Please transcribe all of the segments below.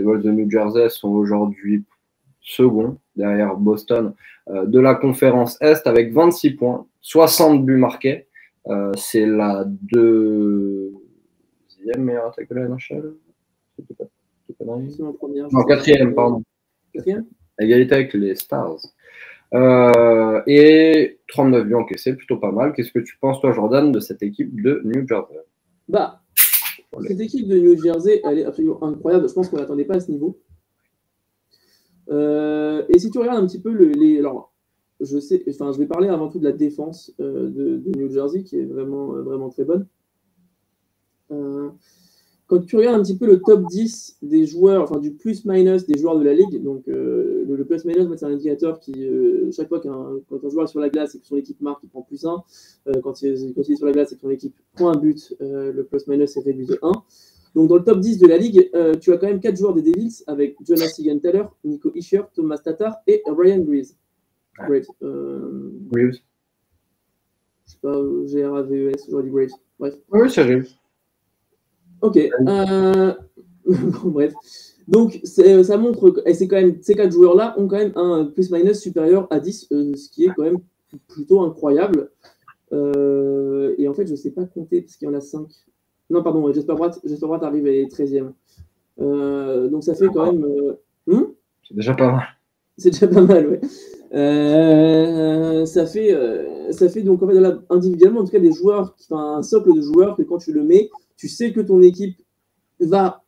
Devils de New Jersey sont aujourd'hui second derrière Boston de la conférence Est avec 26 points, 60 buts marqués. C'est la deuxième meilleure attaque de la NHL. C'est ma première. Non, quatrième, pardon. Quatrième. Égalité avec les Stars. Et 39 buts encaissés, plutôt pas mal. Qu'est-ce que tu penses, toi, Jordan, de cette équipe de New Jersey? Bah, cette équipe de New Jersey, elle est absolument incroyable. Je pense qu'on n'attendait pas à ce niveau. Et si tu regardes un petit peu alors, je vais parler avant tout de la défense de New Jersey, qui est vraiment très bonne. Quand tu regardes un petit peu le top 10 des joueurs, enfin du plus-minus des joueurs de la ligue, donc le plus-minus, c'est un indicateur qui, chaque fois quand un joueur est sur la glace et que son équipe marque, il prend +1. Quand il est sur la glace et que son équipe prend un but, le plus-minus est réduit de 1. Donc dans le top 10 de la ligue, tu as quand même 4 joueurs des Devils avec Jonas Siegenthaler, Nico Hischier, Thomas Tatar et Ryan Graves. Graves. Graves. Je sais pas, G-R-A-V-E-S, j'aurais dit Graves. Bref. Oui, c'est Graves. Ok. Bon, bref. Donc, ça montre que c'est quand même, ces 4 joueurs-là ont quand même un plus-minus supérieur à 10, ce qui est quand même plutôt incroyable. Et en fait, je ne sais pas compter parce qu'il y en a 5. Non, pardon, Jesper Bratt arrive et est 13e. Donc, ça fait quand même. C'est déjà pas mal. C'est déjà pas mal, ouais. Ça fait donc, en fait, là, individuellement, en tout cas, des joueurs, un socle de joueurs que quand tu le mets, tu sais que ton équipe va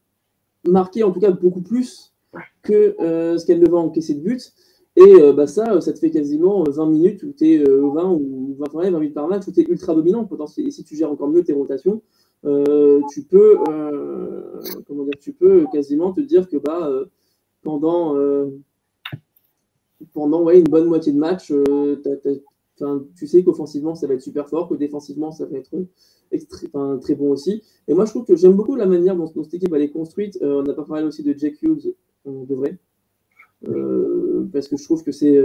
marquer en tout cas beaucoup plus que ce qu'elle ne va encaisser de buts. Et ça te fait quasiment 20 minutes où tu es 20 ou 20 minutes par match où tu es ultra dominant. Et si tu gères encore mieux tes rotations, tu peux quasiment te dire que pendant une bonne moitié de match, tu sais qu'offensivement ça va être super fort, que défensivement ça va être très bon aussi. Et moi je trouve que j'aime beaucoup la manière dont cette équipe elle est construite. On n'a pas parlé aussi de Jack Hughes, on devrait. Parce que je trouve que c'est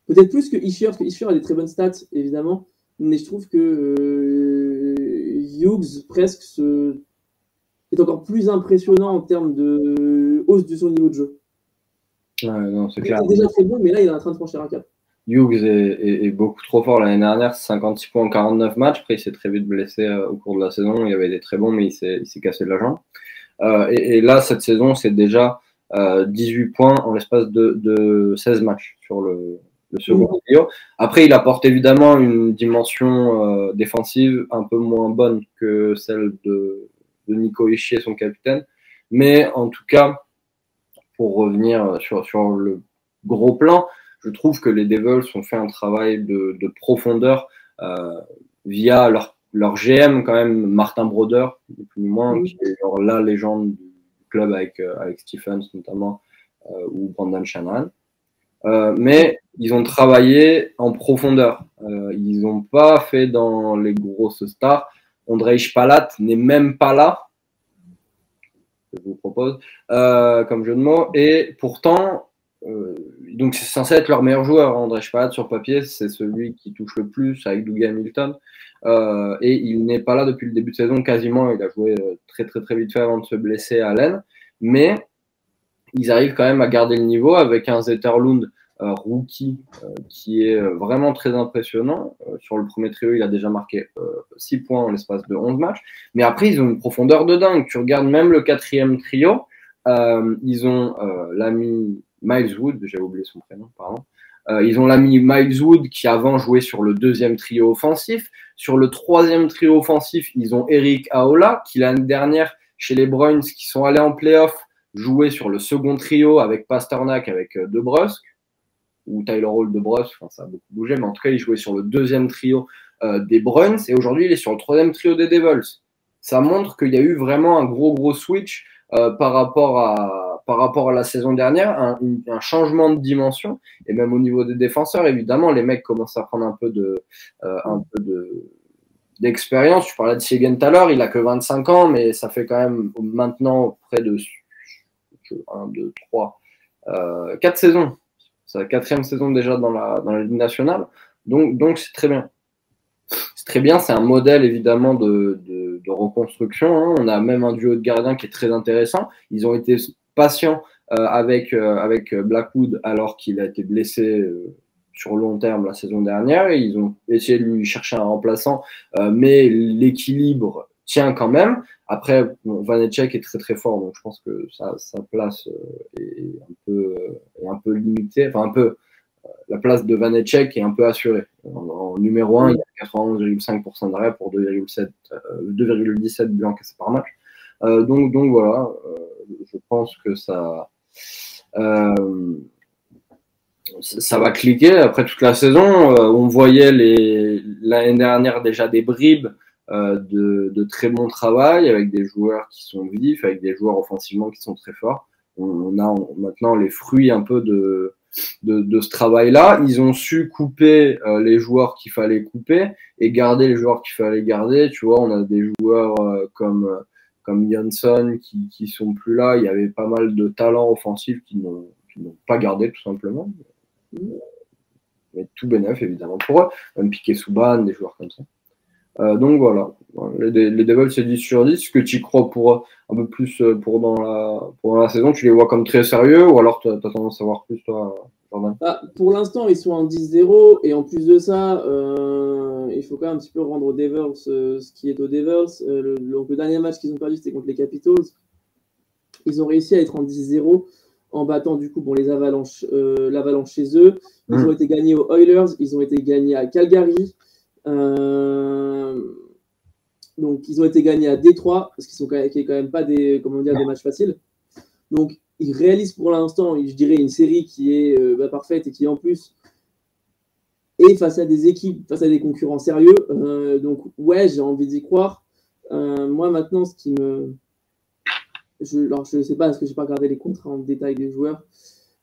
peut-être plus que Hischier, parce que Hischier a des très bonnes stats évidemment, mais je trouve que Hughes presque est encore plus impressionnant en termes de hausse de son niveau de jeu. Ouais, non, c'est clair. Il est déjà très bon, mais là il est en train de franchir un cap. Hughes est beaucoup trop fort l'année dernière, 56 points en 49 matchs. Après, il s'est très vite blessé au cours de la saison. Il avait été très bon, mais il s'est cassé de la jambe. Et là, cette saison, c'est déjà 18 points en l'espace de 16 matchs sur le second trio. Après, il apporte évidemment une dimension défensive un peu moins bonne que celle de Nico Hischier, son capitaine. Mais en tout cas, pour revenir sur le gros plan, je trouve que les Devils ont fait un travail de profondeur via leur GM quand même, Martin Brodeur, plus ou moins, qui est genre la légende du club avec Stephens notamment, ou Brandon Shanahan. Mais ils ont travaillé en profondeur. Ils n'ont pas fait dans les grosses stars. Ondrej Palat n'est même pas là, je vous propose, comme jeu de mots. Et pourtant, donc c'est censé être leur meilleur joueur. Ondrej Palat, sur papier, c'est celui qui touche le plus avec Dougie Hamilton. Et il n'est pas là depuis le début de saison quasiment. Il a joué très vite fait avant de se blesser à l'aine. Mais ils arrivent quand même à garder le niveau avec un Zetterlund rookie qui est vraiment très impressionnant. Sur le premier trio, il a déjà marqué 6 points en l'espace de 11 matchs. Mais après, ils ont une profondeur de dingue. Tu regardes même le quatrième trio, ils ont l'ami Miles Wood, j'avais oublié son prénom, pardon. Ils ont l'ami Miles Wood qui avant jouait sur le deuxième trio offensif. Sur le troisième trio offensif, ils ont Eric Aola qui l'année dernière, chez les Bruins, qui sont allés en playoff, jouait sur le second trio avec Pasternak, avec DeBrusk, ou Tyler Hall DeBrusk, enfin, ça a beaucoup bougé, mais en tout cas, il jouait sur le deuxième trio des Bruins, et aujourd'hui, il est sur le troisième trio des Devils. Ça montre qu'il y a eu vraiment un gros switch par rapport à la saison dernière, un changement de dimension, et même au niveau des défenseurs, évidemment, les mecs commencent à prendre un peu d'expérience. Tu parlais de Siegenthaler, il a que 25 ans, mais ça fait quand même maintenant près de 1, 2, 3, 4 saisons. C'est la 4e saison déjà dans la Ligue nationale. Donc c'est très bien. c'est très bien. C'est un modèle évidemment de reconstruction. Hein. On a même un duo de gardiens qui est très intéressant. Ils ont été patients avec Blackwood alors qu'il a été blessé sur long terme la saison dernière. Et ils ont essayé de lui chercher un remplaçant, mais l'équilibre tient quand même. Après, bon, Vanecek est très très fort, donc je pense que sa place est un peu limitée. Enfin, un peu, la place de Vanecek est un peu assurée. En numéro 1, il y a 91,5% d'arrêt pour 2,17 buts encaissés par match. Donc voilà, je pense que ça va cliquer après toute la saison. On voyait l'année dernière déjà des bribes de très bon travail avec des joueurs qui sont vifs, avec des joueurs offensivement qui sont très forts. On a maintenant les fruits un peu de ce travail-là. Ils ont su couper les joueurs qu'il fallait couper et garder les joueurs qu'il fallait garder. Tu vois, on a des joueurs comme Johnson qui sont plus là. Il y avait pas mal de talents offensifs qui n'ont pas gardé tout simplement. Mais tout bénef évidemment pour eux. Même Piqué Souban, des joueurs comme ça. Donc voilà, les Devils c'est 10 sur 10. Est-ce que tu y crois pour un peu plus pour dans la saison? Tu les vois comme très sérieux ou alors tu as tendance à voir plus toi, Jordan? Pour l'instant, ils sont en 10-0 et en plus de ça, il faut quand même un petit peu rendre aux Devils ce qui est aux Devils. Le dernier match qu'ils ont perdu, c'était contre les Capitals. Ils ont réussi à être en 10-0 en battant du coup l'Avalanche chez eux. Ils ont été gagnés aux Oilers, ils ont été gagnés à Calgary. Donc ils ont été gagnés à Détroit, parce qu'ils sont quand même pas des matchs faciles. Donc ils réalisent pour l'instant, je dirais, une série qui est parfaite et qui en plus est face à des équipes, face à des concurrents sérieux. Donc ouais, j'ai envie d'y croire. Moi maintenant, ce qui me... je ne sais pas, parce que je n'ai pas regardé les contrats en détail des joueurs.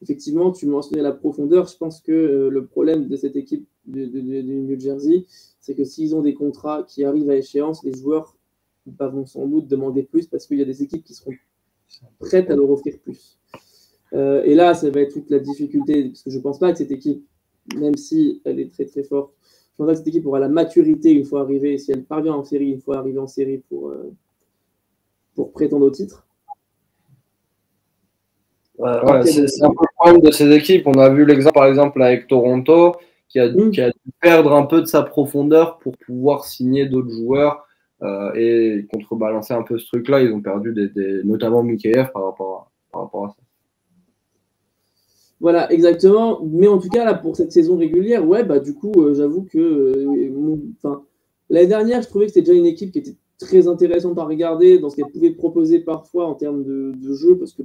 Effectivement, tu mentionnais la profondeur. Je pense que le problème de cette équipe du New Jersey, c'est que s'ils ont des contrats qui arrivent à échéance, les joueurs vont sans doute demander plus parce qu'il y a des équipes qui seront prêtes à leur offrir plus. Et là, ça va être toute la difficulté, parce que je ne pense pas que cette équipe, même si elle est très très forte, je pense pas que cette équipe aura la maturité une fois arrivée, si elle parvient en série, une fois arrivée en série pour prétendre au titre. C'est un peu le problème de ces équipes. On a vu l'exemple, par exemple, avec Toronto, qui a dû perdre un peu de sa profondeur pour pouvoir signer d'autres joueurs et contrebalancer un peu ce truc-là. Ils ont perdu notamment Mikheyev par rapport à ça. Voilà, exactement. Mais en tout cas, là, pour cette saison régulière, ouais, du coup, j'avoue que l'année dernière, je trouvais que c'était déjà une équipe qui était très intéressante à regarder dans ce qu'elle pouvait proposer parfois en termes de jeu, parce que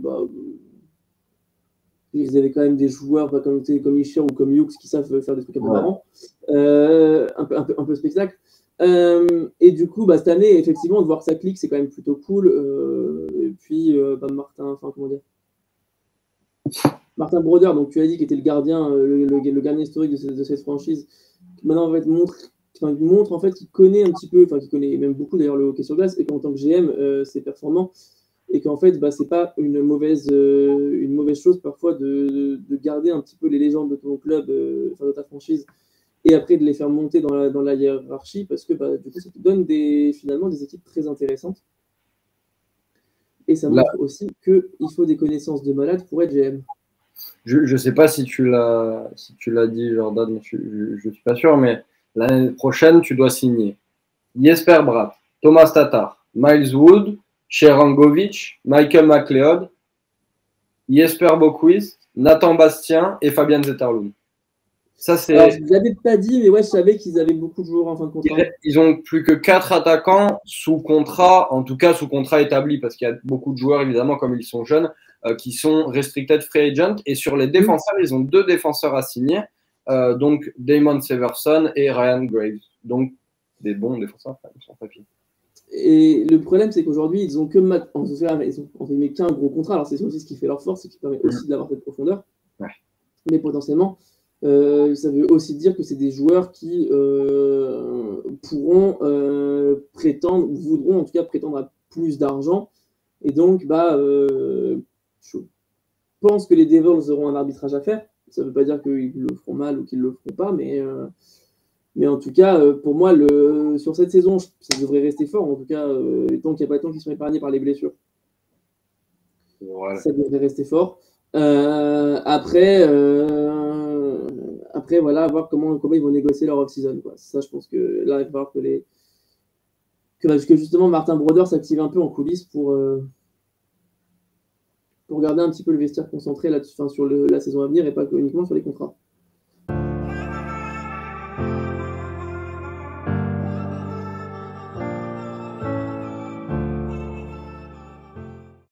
ils avaient quand même des joueurs comme Isher ou comme Hughes qui savent faire des trucs un peu marrants, un peu spectacle. Et du coup, cette année, effectivement, de voir que ça clique, c'est quand même plutôt cool. Et puis, Martin Brodeur, donc tu as dit, qui était le gardien, le gardien historique de cette franchise, qui maintenant montre en fait qu'il connaît un petit peu, qu'il connaît même beaucoup d'ailleurs le hockey sur glace, et qu'en tant que GM, c'est performant. Et qu'en fait, c'est pas une mauvaise chose parfois de garder un petit peu les légendes de ton club, de ta franchise, et après de les faire monter dans la hiérarchie, parce que du coup, ça te donne finalement des équipes très intéressantes. Et ça montre aussi qu'il faut des connaissances de malade pour être GM. Je sais pas si tu l'as dit, Jordan, je suis pas sûr, mais l'année prochaine, tu dois signer Jesper Bratt, Thomas Tatar, Miles Wood, Cherangovic, Michael McLeod, Jesper Boquist, Nathan Bastien et Fabian Zetterlund. Ça, c'est... Alors, je ne l'avais pas dit, mais ouais, je savais qu'ils avaient beaucoup de joueurs en fin de contrat. Ils ont plus que 4 attaquants sous contrat, en tout cas sous contrat établi, parce qu'il y a beaucoup de joueurs, évidemment, comme ils sont jeunes, qui sont restricted free agent. Et sur les défenseurs, ils ont 2 défenseurs à signer, donc Damon Severson et Ryan Graves. Donc, des bons défenseurs, sur papier. Et le problème, c'est qu'aujourd'hui, ils ont qu'un gros contrat. Alors, c'est aussi ce qui fait leur force, et qui permet aussi d'avoir cette profondeur. Ouais. Mais potentiellement, ça veut aussi dire que c'est des joueurs qui pourront prétendre, ou voudront en tout cas prétendre à plus d'argent. Et donc, je pense que les Devils auront un arbitrage à faire. Ça ne veut pas dire qu'ils le feront mal ou qu'ils ne le feront pas, mais Mais en tout cas, pour moi, sur cette saison, ça devrait rester fort. En tout cas, tant qu'il n'y a pas de temps qui sont épargnés par les blessures, Voilà. ça devrait rester fort. Après, voilà, voir comment ils vont négocier leur off-season. Ça, je pense que là, il va falloir que justement Martin Brodeur s'active un peu en coulisses pour garder un petit peu le vestiaire concentré là, sur la saison à venir et pas uniquement sur les contrats.